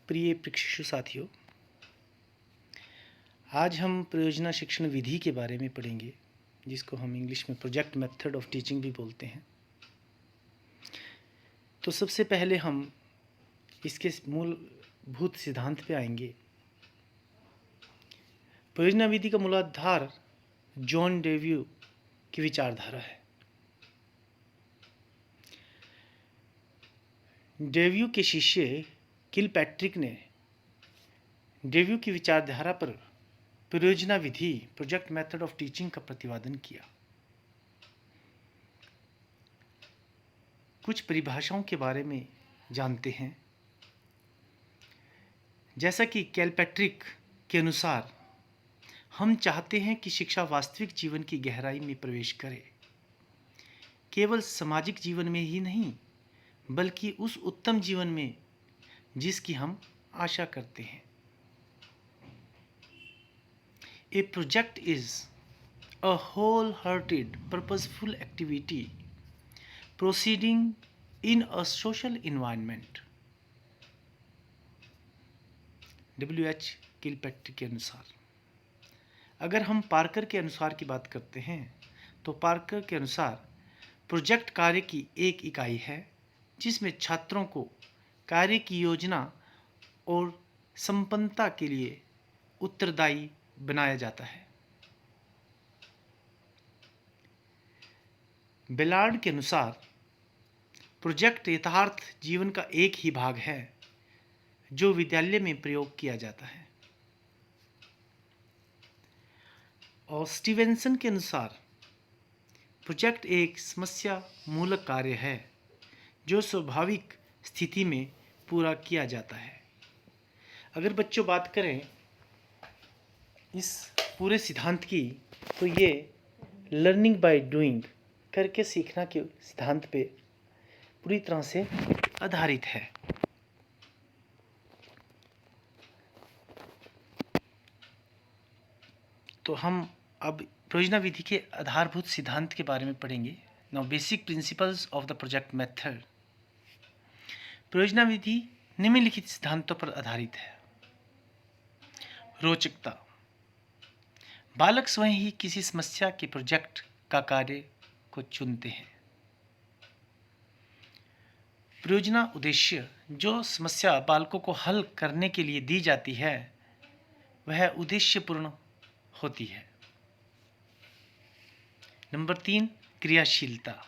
प्रिय प्रशिक्षु साथियों, आज हम परियोजना शिक्षण विधि के बारे में पढ़ेंगे, जिसको हम इंग्लिश में प्रोजेक्ट मेथड ऑफ टीचिंग भी बोलते हैं। तो सबसे पहले हम इसके मूलभूत सिद्धांत पे आएंगे। परियोजना विधि का मूलाधार जॉन डेव्यू की विचारधारा है। डेव्यू के शिष्य किलपैट्रिक ने डेव्यू की विचारधारा पर परियोजना विधि प्रोजेक्ट मेथड ऑफ टीचिंग का प्रतिपादन किया। कुछ परिभाषाओं के बारे में जानते हैं। जैसा कि किलपैट्रिक के अनुसार हम चाहते हैं कि शिक्षा वास्तविक जीवन की गहराई में प्रवेश करे, केवल सामाजिक जीवन में ही नहीं बल्कि उस उत्तम जीवन में जिसकी हम आशा करते हैं। A project is a whole-hearted, purposeful activity proceeding in a social environment. W.H. Kilpatrick के अनुसार, अगर हम पार्कर के अनुसार की बात करते हैं तो पार्कर के अनुसार प्रोजेक्ट कार्य की एक इकाई है जिसमें छात्रों को कार्य की योजना और संपन्नता के लिए उत्तरदायी बनाया जाता है। बेलार्ड के अनुसार प्रोजेक्ट यथार्थ जीवन का एक ही भाग है जो विद्यालय में प्रयोग किया जाता है। और स्टीवेंसन के अनुसार प्रोजेक्ट एक समस्या मूलक कार्य है जो स्वाभाविक स्थिति में पूरा किया जाता है। अगर बच्चों बात करें इस पूरे सिद्धांत की, तो ये लर्निंग बाय डूइंग करके सीखना के सिद्धांत पे पूरी तरह से आधारित है। तो हम अब परियोजना विधि के आधारभूत सिद्धांत के बारे में पढ़ेंगे। Now basic principles of the project method. परियोजना विधि निम्नलिखित सिद्धांतों पर आधारित है। रोचकता, बालक स्वयं ही किसी समस्या के प्रोजेक्ट का कार्य को चुनते हैं। परियोजना उद्देश्य, जो समस्या बालकों को हल करने के लिए दी जाती है वह उद्देश्यपूर्ण होती है। नंबर 3, क्रियाशीलता,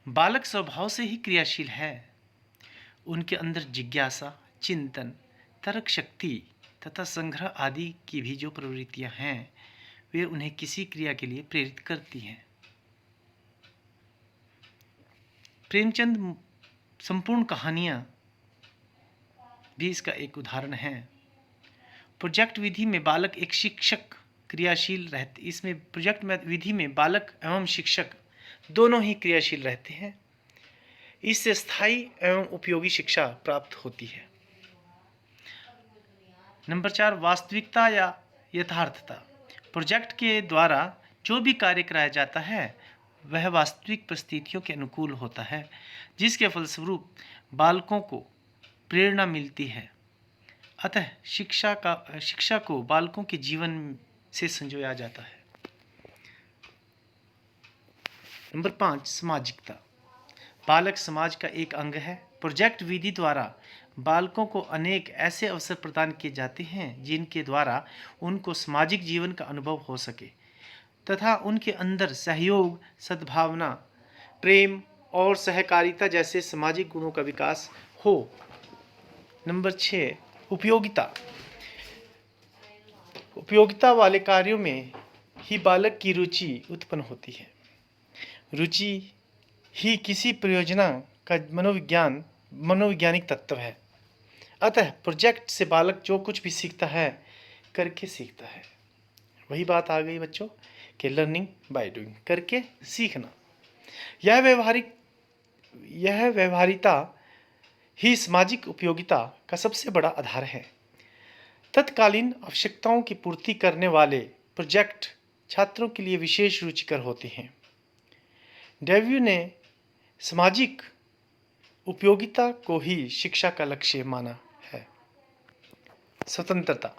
बालक स्वभाव से ही क्रियाशील है। उनके अंदर जिज्ञासा, चिंतन, तर्क शक्ति तथा संग्रह आदि की भी जो प्रवृत्तियां हैं वे उन्हें किसी क्रिया के लिए प्रेरित करती हैं। प्रेमचंद संपूर्ण कहानियां भी इसका एक उदाहरण है। प्रोजेक्ट विधि में बालक एक शिक्षक क्रियाशील रहते, इसमें प्रोजेक्ट विधि में बालक एवं शिक्षक दोनों ही क्रियाशील रहते हैं। इससे स्थायी एवं उपयोगी शिक्षा प्राप्त होती है। नंबर 4, वास्तविकता या यथार्थता, प्रोजेक्ट के द्वारा जो भी कार्य कराया जाता है वह वास्तविक परिस्थितियों के अनुकूल होता है, जिसके फलस्वरूप बालकों को प्रेरणा मिलती है। अतः शिक्षा को बालकों के जीवन से संजोया जाता है। नंबर 5, सामाजिकता, बालक समाज का एक अंग है। प्रोजेक्ट विधि द्वारा बालकों को अनेक ऐसे अवसर प्रदान किए जाते हैं जिनके द्वारा उनको सामाजिक जीवन का अनुभव हो सके तथा उनके अंदर सहयोग, सद्भावना, प्रेम और सहकारिता जैसे सामाजिक गुणों का विकास हो। नंबर 6, उपयोगिता, उपयोगिता वाले कार्यों में ही बालक की रुचि उत्पन्न होती है। रुचि ही किसी परियोजना का मनोवैज्ञानिक तत्व है। अतः प्रोजेक्ट से बालक जो कुछ भी सीखता है करके सीखता है। वही बात आ गई बच्चों कि लर्निंग बाय डूइंग, करके सीखना। यह व्यवहारिता ही सामाजिक उपयोगिता का सबसे बड़ा आधार है। तत्कालीन आवश्यकताओं की पूर्ति करने वाले प्रोजेक्ट छात्रों के लिए विशेष रुचिकर होते हैं। डेव्यू ने सामाजिक उपयोगिता को ही शिक्षा का लक्ष्य माना है। स्वतंत्रता।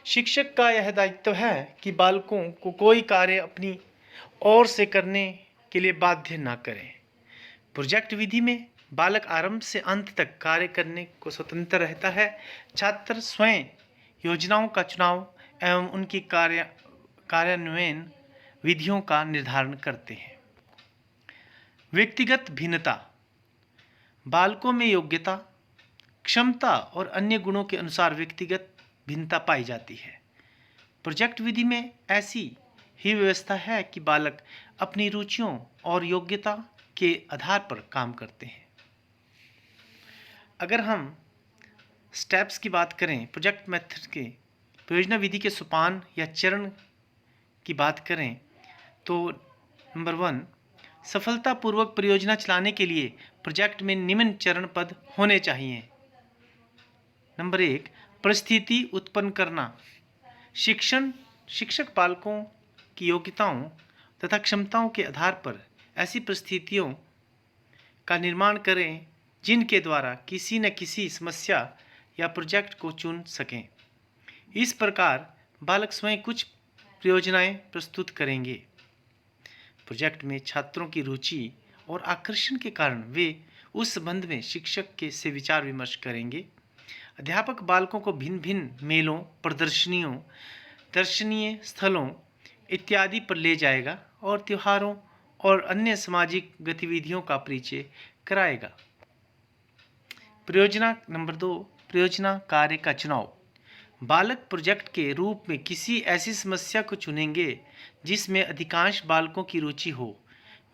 शिक्षक का यह दायित्व है कि बालकों को कोई कार्य अपनी ओर से करने के लिए बाध्य न करें। प्रोजेक्ट विधि में बालक आरंभ से अंत तक कार्य करने को स्वतंत्र रहता है। छात्र स्वयं योजनाओं का चुनाव एवं उनकी कार्यान्वयन विधियों का निर्धारण करते हैं। व्यक्तिगत भिन्नता। बालकों में योग्यता, क्षमता और अन्य गुणों के अनुसार व्यक्तिगत भिन्नता पाई जाती है। प्रोजेक्ट विधि में ऐसी ही व्यवस्था है कि बालक अपनी रुचियों और योग्यता के आधार पर काम करते हैं। अगर हम स्टेप्स की बात करें, प्रोजेक्ट मेथड के परियोजना विधि के सोपान या चरण की बात करें तो नंबर 1, सफलतापूर्वक परियोजना चलाने के लिए प्रोजेक्ट में निम्न चरण पद होने चाहिए। नंबर 1, परिस्थिति उत्पन्न करना। शिक्षक बालकों की योग्यताओं तथा क्षमताओं के आधार पर ऐसी परिस्थितियों का निर्माण करें जिनके द्वारा किसी न किसी समस्या या प्रोजेक्ट को चुन सकें। इस प्रकार बालक स्वयं कुछ परियोजनाएं प्रस्तुत करेंगे। प्रोजेक्ट में छात्रों की रुचि और आकर्षण के कारण वे उस संबंध में शिक्षक के से विचार विमर्श करेंगे। अध्यापक बालकों को भिन्न भिन्न मेलों, प्रदर्शनियों, दर्शनीय स्थलों इत्यादि पर ले जाएगा और त्योहारों और अन्य सामाजिक गतिविधियों का परिचय कराएगा। परियोजना नंबर 2, परियोजना कार्य का चुनाव। बालक प्रोजेक्ट के रूप में किसी ऐसी समस्या को चुनेंगे जिसमें अधिकांश बालकों की रुचि हो।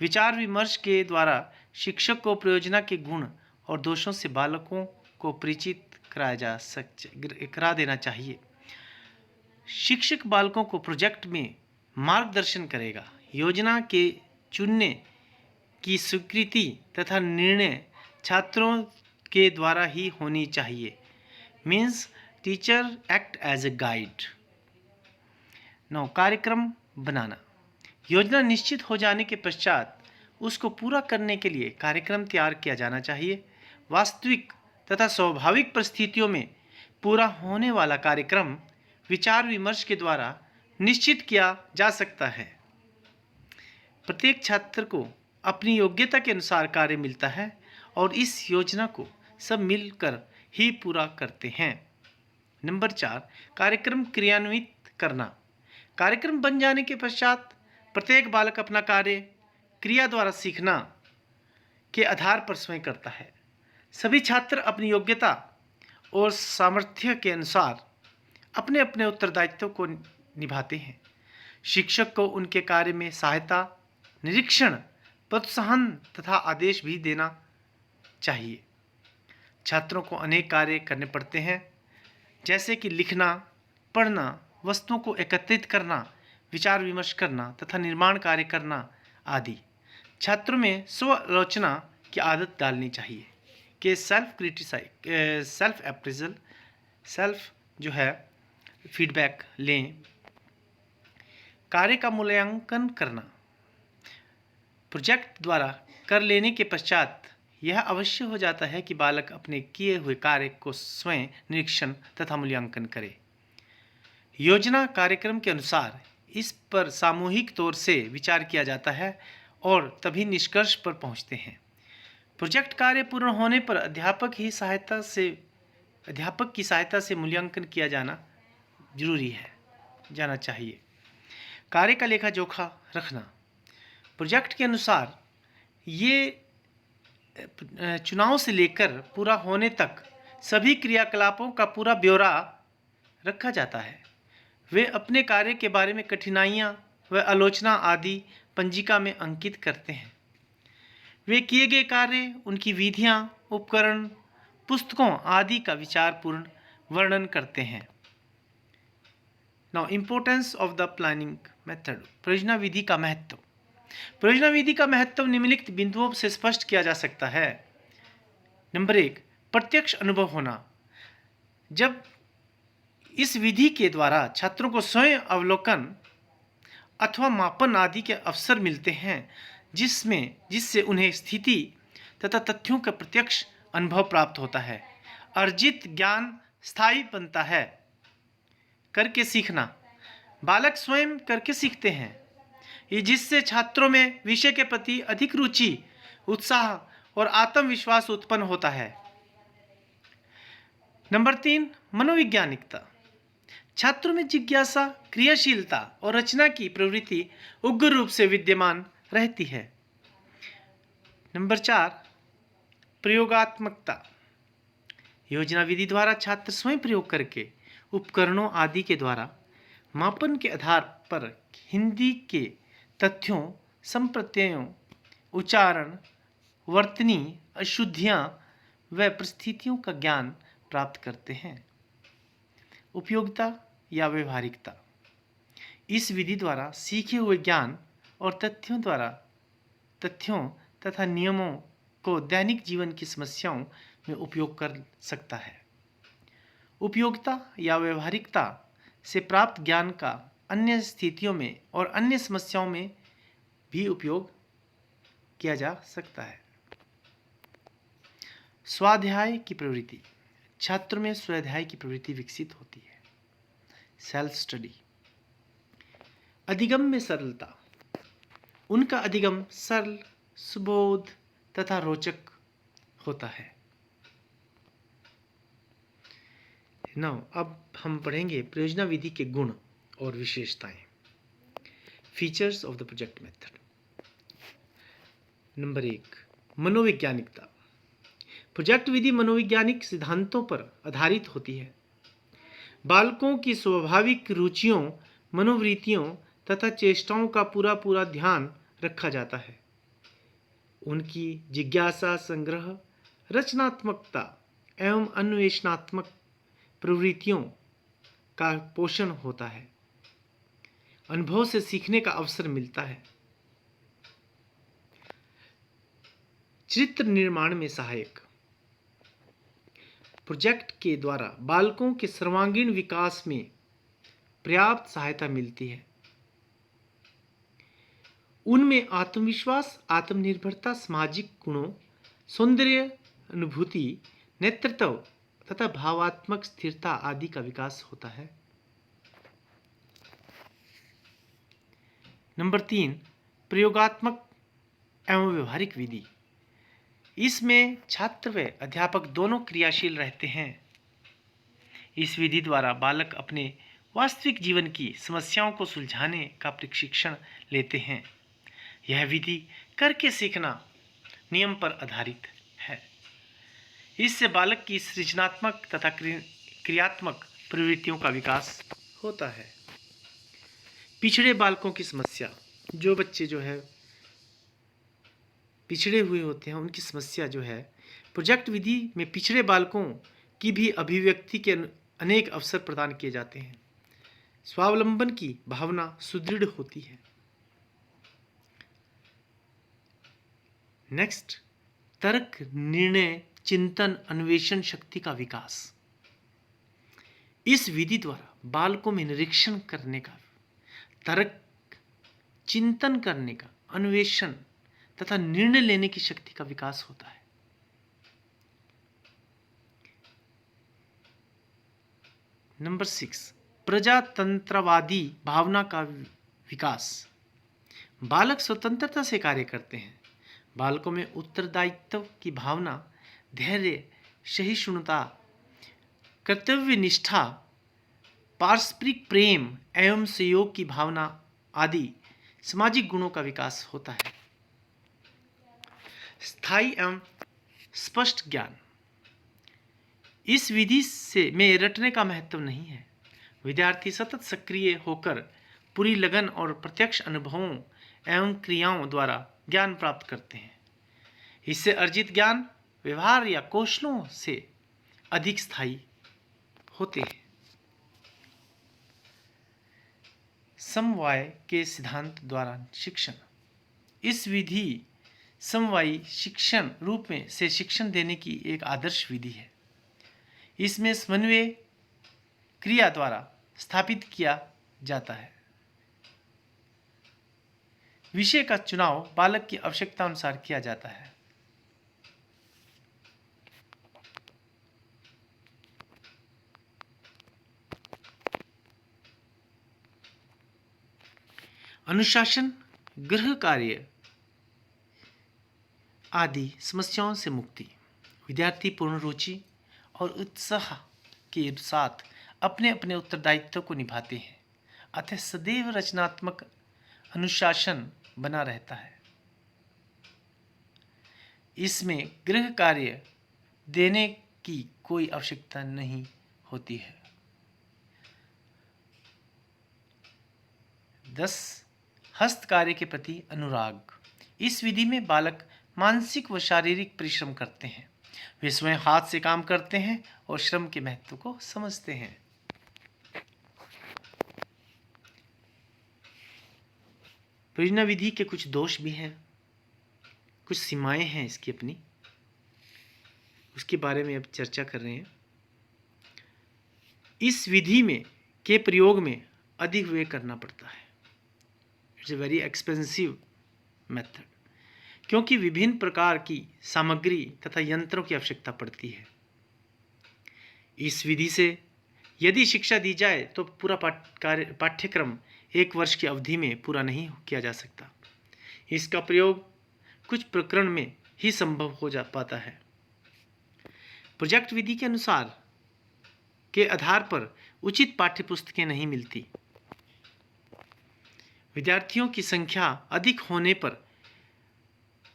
विचार विमर्श के द्वारा शिक्षक को परियोजना के गुण और दोषों से बालकों को परिचित करा देना चाहिए। शिक्षक बालकों को प्रोजेक्ट में मार्गदर्शन करेगा। योजना के चुनने की स्वीकृति तथा निर्णय छात्रों के द्वारा ही होनी चाहिए। Means teacher act as a guide. 9, कार्यक्रम बनाना। योजना निश्चित हो जाने के पश्चात उसको पूरा करने के लिए कार्यक्रम तैयार किया जाना चाहिए। वास्तविक तथा स्वाभाविक परिस्थितियों में पूरा होने वाला कार्यक्रम विचार विमर्श के द्वारा निश्चित किया जा सकता है। प्रत्येक छात्र को अपनी योग्यता के अनुसार कार्य मिलता है और इस योजना को सब मिलकर ही पूरा करते हैं। नंबर 4, कार्यक्रम क्रियान्वित करना। कार्यक्रम बन जाने के पश्चात प्रत्येक बालक अपना कार्य क्रिया द्वारा सीखना के आधार पर स्वयं करता है। सभी छात्र अपनी योग्यता और सामर्थ्य के अनुसार अपने अपने उत्तरदायित्व को निभाते हैं। शिक्षक को उनके कार्य में सहायता, निरीक्षण, प्रोत्साहन तथा आदेश भी देना चाहिए। छात्रों को अनेक कार्य करने पड़ते हैं, जैसे कि लिखना, पढ़ना, वस्तुओं को एकत्रित करना, विचार विमर्श करना तथा निर्माण कार्य करना आदि। छात्रों में स्व आलोचना की आदत डालनी चाहिए कि सेल्फ अप्रेजल, सेल्फ जो है फीडबैक लें। कार्य का मूल्यांकन करना। प्रोजेक्ट द्वारा कर लेने के पश्चात यह अवश्य हो जाता है कि बालक अपने किए हुए कार्य को स्वयं निरीक्षण तथा मूल्यांकन करे। योजना कार्यक्रम के अनुसार इस पर सामूहिक तौर से विचार किया जाता है और तभी निष्कर्ष पर पहुंचते हैं। प्रोजेक्ट कार्य पूर्ण होने पर अध्यापक की सहायता से मूल्यांकन किया जाना चाहिए। कार्य का लेखा जोखा रखना। प्रोजेक्ट के अनुसार ये चुनाव से लेकर पूरा होने तक सभी क्रियाकलापों का पूरा ब्यौरा रखा जाता है। वे अपने कार्य के बारे में कठिनाइयाँ व आलोचना आदि पंजिका में अंकित करते हैं। वे किए गए कार्य, उनकी विधियाँ, उपकरण, पुस्तकों आदि का विचारपूर्ण वर्णन करते हैं। Now importance of the planning method. परियोजना विधि का महत्व। परियोजना विधि का महत्व निम्नलिखित बिंदुओं से स्पष्ट किया जा सकता है। नंबर 1, प्रत्यक्ष अनुभव होना। जब इस विधि के द्वारा छात्रों को स्वयं अवलोकन अथवा मापन आदि के अवसर मिलते हैं, जिससे उन्हें स्थिति तथा तथ्यों का प्रत्यक्ष अनुभव प्राप्त होता है। अर्जित ज्ञान स्थायी बनता है। करके सीखना, बालक स्वयं करके सीखते हैं, ये जिससे छात्रों में विषय के प्रति अधिक रुचि, उत्साह और आत्मविश्वास उत्पन्न होता है। नंबर 3, मनोवैज्ञानिकता। छात्रों में जिज्ञासा, क्रियाशीलता और रचना की प्रवृत्ति उग्र रूप से विद्यमान रहती है। नंबर 4, प्रयोगात्मकता। योजना विधि द्वारा छात्र स्वयं प्रयोग करके उपकरणों आदि के द्वारा मापन के आधार पर हिंदी के तथ्यों, संप्रत्ययों, उच्चारण, वर्तनी अशुद्धियां व परिस्थितियों का ज्ञान प्राप्त करते हैं। उपयोगिता या व्यवहारिकता। इस विधि द्वारा सीखे हुए ज्ञान और तथ्यों तथा नियमों को दैनिक जीवन की समस्याओं में उपयोग कर सकता है। उपयोगिता या व्यवहारिकता से प्राप्त ज्ञान का अन्य स्थितियों में और अन्य समस्याओं में भी उपयोग किया जा सकता है। स्वाध्याय की प्रवृत्ति। छात्रों में स्वाध्याय की प्रवृत्ति विकसित होती है। Self study. अधिगम में सरलता। उनका अधिगम सरल, सुबोध तथा रोचक होता है। अब हम पढ़ेंगे प्रयोजना विधि के गुण और विशेषताएं। Features of the project method. Number 1, मनोवैज्ञानिकता। प्रोजेक्ट विधि मनोवैज्ञानिक सिद्धांतों पर आधारित होती है। बालकों की स्वाभाविक रुचियों, मनोवृत्तियों तथा चेष्टाओं का पूरा ध्यान रखा जाता है। उनकी जिज्ञासा, संग्रह, रचनात्मकता एवं अन्वेषणात्मक प्रवृत्तियों का पोषण होता है। अनुभव से सीखने का अवसर मिलता है। चरित्र निर्माण में सहायक। प्रोजेक्ट के द्वारा बालकों के सर्वांगीण विकास में पर्याप्त सहायता मिलती है। उनमें आत्मविश्वास, आत्मनिर्भरता, सामाजिक गुणों, सौंदर्य अनुभूति, नेतृत्व तथा भावात्मक स्थिरता आदि का विकास होता है। नंबर 3, प्रयोगात्मक एवं व्यवहारिक विधि। इसमें छात्र व अध्यापक दोनों क्रियाशील रहते हैं। इस विधि द्वारा बालक अपने वास्तविक जीवन की समस्याओं को सुलझाने का प्रशिक्षण लेते हैं। यह विधि करके सीखना नियम पर आधारित है। इससे बालक की सृजनात्मक तथा क्रियात्मक प्रवृत्तियों का विकास होता है। पिछड़े बालकों की समस्या। जो बच्चे पिछड़े हुए होते हैं, उनकी समस्या प्रोजेक्ट विधि में पिछड़े बालकों की भी अभिव्यक्ति के अनेक अवसर प्रदान किए जाते हैं। स्वावलंबन की भावना सुदृढ़ होती है। नेक्स्ट, तर्क, निर्णय, चिंतन, अन्वेषण शक्ति का विकास। इस विधि द्वारा बालकों में निरीक्षण करने का, तर्क, चिंतन करने का, अन्वेषण तथा निर्णय लेने की शक्ति का विकास होता है। नंबर 6, प्रजातंत्रवादी भावना का विकास। बालक स्वतंत्रता से कार्य करते हैं। बालकों में उत्तरदायित्व की भावना, धैर्य, सहिष्णुता, कर्तव्य निष्ठा, पारस्परिक प्रेम एवं सहयोग की भावना आदि सामाजिक गुणों का विकास होता है। स्थायी एवं स्पष्ट ज्ञान। इस विधि में रटने का महत्व नहीं है। विद्यार्थी सतत सक्रिय होकर पूरी लगन और प्रत्यक्ष अनुभवों एवं क्रियाओं द्वारा ज्ञान प्राप्त करते हैं। इससे अर्जित ज्ञान व्यवहार या कौशलों से अधिक स्थायी होते हैं। समवाय के सिद्धांत द्वारा शिक्षण। इस विधि समवायी शिक्षण रूप में से शिक्षण देने की एक आदर्श विधि है। इसमें समन्वय क्रिया द्वारा स्थापित किया जाता है। विषय का चुनाव बालक की आवश्यकता अनुसार किया जाता है। अनुशासन, गृह कार्य आदि समस्याओं से मुक्ति। विद्यार्थी पूर्ण रुचि और उत्साह के साथ अपने अपने उत्तरदायित्व को निभाते हैं, अतः सदैव रचनात्मक अनुशासन बना रहता है। इसमें गृह कार्य देने की कोई आवश्यकता नहीं होती है। 10. हस्त कार्य के प्रति अनुराग। इस विधि में बालक मानसिक व शारीरिक परिश्रम करते हैं। वे स्वयं हाथ से काम करते हैं और श्रम के महत्व को समझते हैं। परियोजना विधि के कुछ दोष भी हैं, कुछ सीमाएं हैं इसकी अपनी, उसके बारे में अब चर्चा कर रहे हैं। इस विधि में के प्रयोग में अधिक व्यय करना पड़ता है। It's a very expensive method, क्योंकि विभिन्न प्रकार की सामग्री तथा यंत्रों की आवश्यकता पड़ती है। इस विधि से यदि शिक्षा दी जाए तो पूरा पाठ्यक्रम 1 वर्ष की अवधि में पूरा नहीं किया जा सकता। इसका प्रयोग कुछ प्रकरण में ही संभव हो जा पाता है। प्रोजेक्ट विधि के अनुसार के आधार पर उचित पाठ्यपुस्तकें नहीं मिलती। विद्यार्थियों की संख्या अधिक होने पर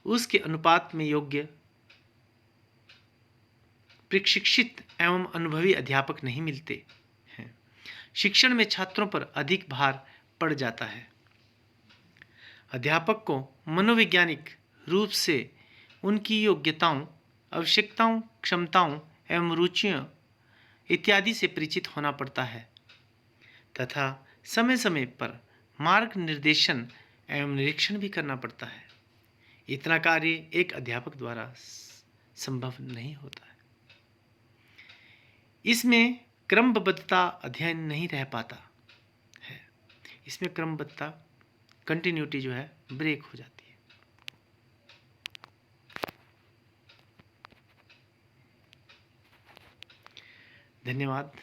उसके अनुपात में योग्य प्रशिक्षित एवं अनुभवी अध्यापक नहीं मिलते हैं। शिक्षण में छात्रों पर अधिक भार पड़ जाता है। अध्यापक को मनोवैज्ञानिक रूप से उनकी योग्यताओं, आवश्यकताओं, क्षमताओं एवं रुचियों इत्यादि से परिचित होना पड़ता है तथा समय समय पर मार्ग निर्देशन एवं निरीक्षण भी करना पड़ता है। इतना कार्य एक अध्यापक द्वारा संभव नहीं होता है। इसमें क्रमबद्धता अध्ययन नहीं रह पाता है। इसमें क्रमबद्धता, कंटिन्यूटी जो है ब्रेक हो जाती है। धन्यवाद।